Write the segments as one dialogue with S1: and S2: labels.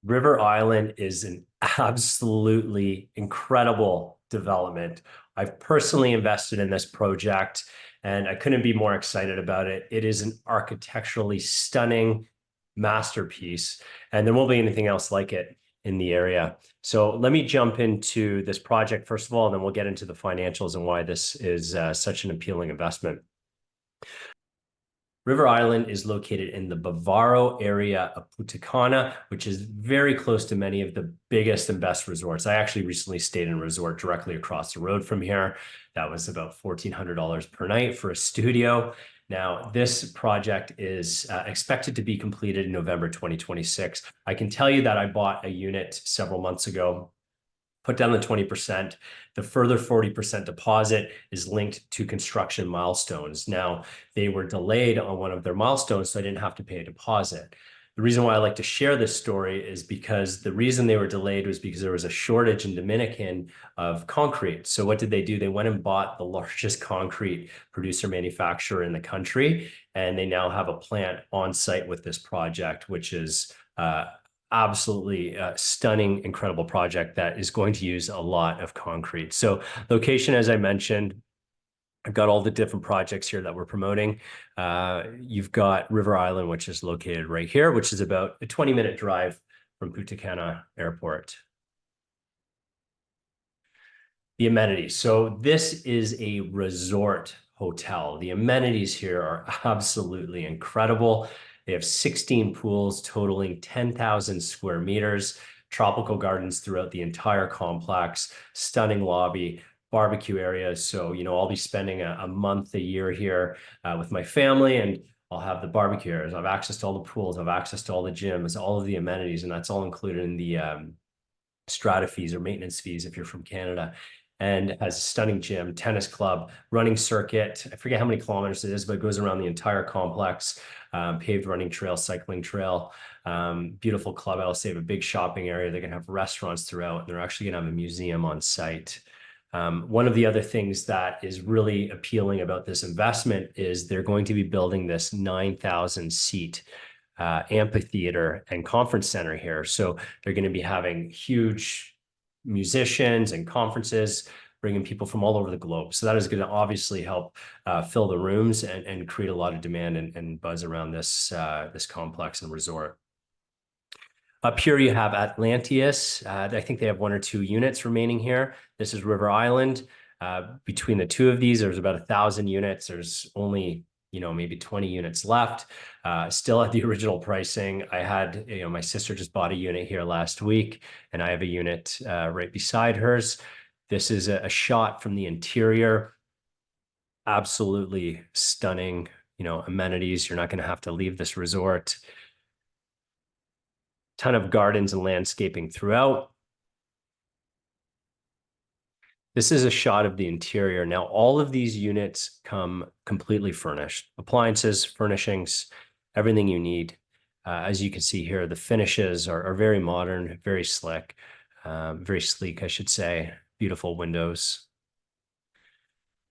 S1: River Island is an absolutely incredible development. I've personally invested in this project and I couldn't be more excited about it. It is an architecturally stunning masterpiece, and there won't be anything else like it in the area. So let me jump into this project first of all, and then we'll get into the financials and why this is such an appealing investment. River Island is located in the Bàvaro area of Punta Cana, which is very close to many of the biggest and best resorts. I actually recently stayed in a resort directly across the road from here. That was about $1,400 per night for a studio. Now, this project is expected to be completed in November 2026. I can tell you that I bought a unit several months ago, put down the 20%. The further 40% deposit is linked to construction milestones. Now, they were delayed on one of their milestones, so I didn't have to pay a deposit. The reason why I like to share this story is because the reason they were delayed was because there was a shortage in Dominican of concrete. So what did they do? They went and bought the largest concrete producer manufacturer in the country, and they now have a plant on site with this project, which is absolutely stunning, incredible project that is going to use a lot of concrete. So location, as I mentioned, I've got all the different projects here that we're promoting. You've got River Island, which is located right here, which is about a 20-minute drive from Punta Cana Airport. The amenities. So this is a resort hotel. The amenities here are absolutely incredible. They have 16 pools totaling 10,000 square meters, tropical gardens throughout the entire complex, stunning lobby, barbecue areas. So, I'll be spending a month a year here with my family, and I'll have the barbecue areas. I'll have access to all the pools. I'll have access to all the gyms, all of the amenities, and that's all included in the strata fees or maintenance fees if you're from Canada. And has a stunning gym, tennis club, running circuit. I forget how many kilometers it is, but it goes around the entire complex. Paved running trail, cycling trail, beautiful clubhouse. They have a big shopping area. They're going to have restaurants throughout, and they're actually going to have a museum on site. One of the other things that is really appealing about this investment is they're going to be building this 9,000 seat amphitheater and conference center here. So they're going to be having huge musicians and conferences, bringing people from all over the globe. So that is going to obviously help fill the rooms and create a lot of demand and buzz around this complex and resort. Up here you have Atlantis. I think they have 1 or 2 units remaining here. This is River Island. Between the two of these, there's about 1,000 units. There's only maybe 20 units left. Still at the original pricing. I had, my sister just bought a unit here last week, and I have a unit right beside hers. This is a shot from the interior. Absolutely stunning, amenities. You're not going to have to leave this resort. Ton of gardens and landscaping throughout. This is a shot of the interior. Now, all of these units come completely furnished. Appliances, furnishings, everything you need. As you can see here, the finishes are very modern, very slick, very sleek, I should say. Beautiful windows.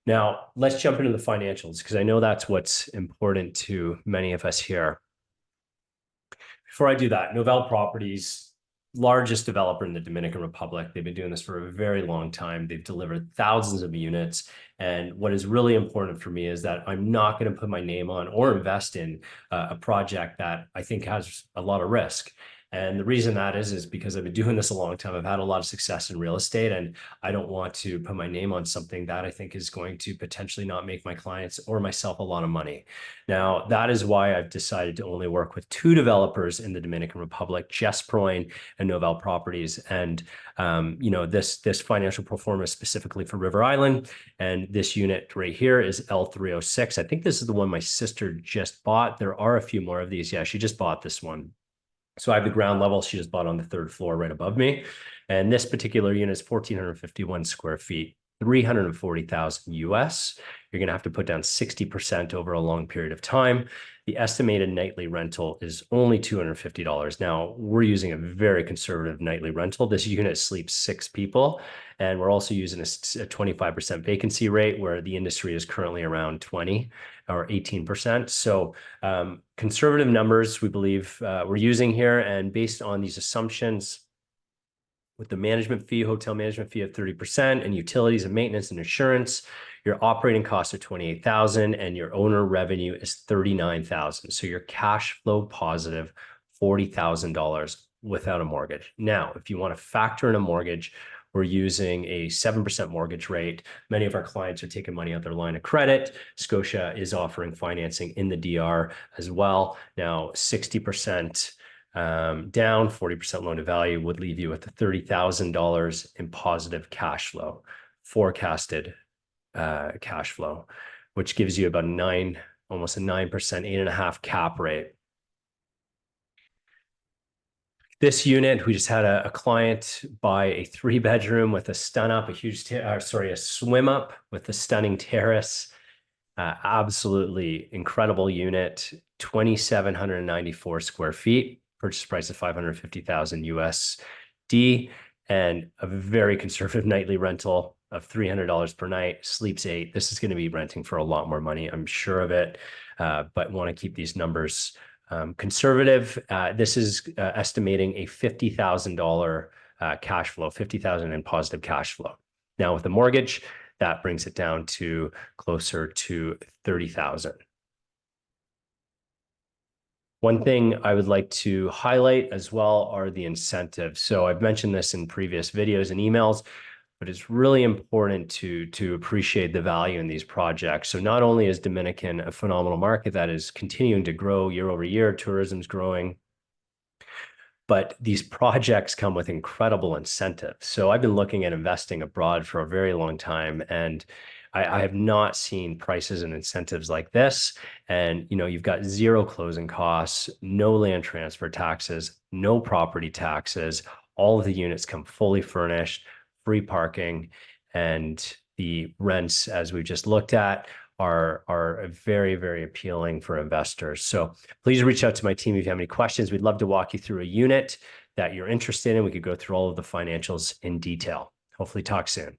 S1: Now, let's jump into the financials, because I know that's what's important to many of us here. Before I do that, Noval Properties, largest developer in the Dominican Republic. They've been doing this for a very long time. They've delivered thousands of units. And what is really important for me is that I'm not going to put my name on or invest in a project that I think has a lot of risk. And the reason that is because I've been doing this a long time. I've had a lot of success in real estate, and I don't want to put my name on something that I think is going to potentially not make my clients or myself a lot of money. Now, that is why I've decided to only work with 2 developers in the Dominican Republic, Jess Proin and Noval Properties. And, this financial performance specifically for River Island. And this unit right here is L306. I think this is the one my sister just bought. There are a few more of these. Yeah, she just bought this one. So I have the ground level. She just bought on the 3rd floor right above me. And this particular unit is 1,451 square feet. $340,000 US. You're going to have to put down 60% over a long period of time. The estimated nightly rental is only $250. Now, we're using a very conservative nightly rental. This unit sleeps 6 people, and we're also using a 25% vacancy rate, where the industry is currently around 20 or 18%. So conservative numbers, we believe we're using here, and based on these assumptions, with the management fee, hotel management fee of 30%, and utilities and maintenance and insurance, your operating costs are $28,000 and your owner revenue is $39,000. So you're cash flow positive $40,000 without a mortgage. Now, if you want to factor in a mortgage, we're using a 7% mortgage rate. Many of our clients are taking money out their line of credit. Scotia is offering financing in the DR as well. Now, 60% down, 40% loan to value would leave you with $30,000 in positive cash flow, forecasted cash flow, which gives you about almost a 9%, 8.5% cap rate. This unit, we just had a client buy a 3-bedroom with a a swim up with a stunning terrace. Absolutely incredible unit, 2,794 square feet. Purchase price of $550,000 USD, and a very conservative nightly rental of $300 per night, sleeps 8. This is going to be renting for a lot more money, I'm sure of it, but want to keep these numbers conservative. This is estimating a $50,000 cash flow, $50,000 in positive cash flow. Now with the mortgage, that brings it down to closer to $30,000. One thing I would like to highlight as well are the incentives. So I've mentioned this in previous videos and emails, but it's really important to appreciate the value in these projects. So not only is Dominican a phenomenal market that is continuing to grow year over year, tourism's growing, but these projects come with incredible incentives. So I've been looking at investing abroad for a very long time, and I have not seen prices and incentives like this. And, you've got 0 closing costs, no land transfer taxes, no property taxes. All of the units come fully furnished, free parking, and the rents, as we just looked at, are very, very appealing for investors. So please reach out to my team if you have any questions. We'd love to walk you through a unit that you're interested in. We could go through all of the financials in detail. Hopefully talk soon.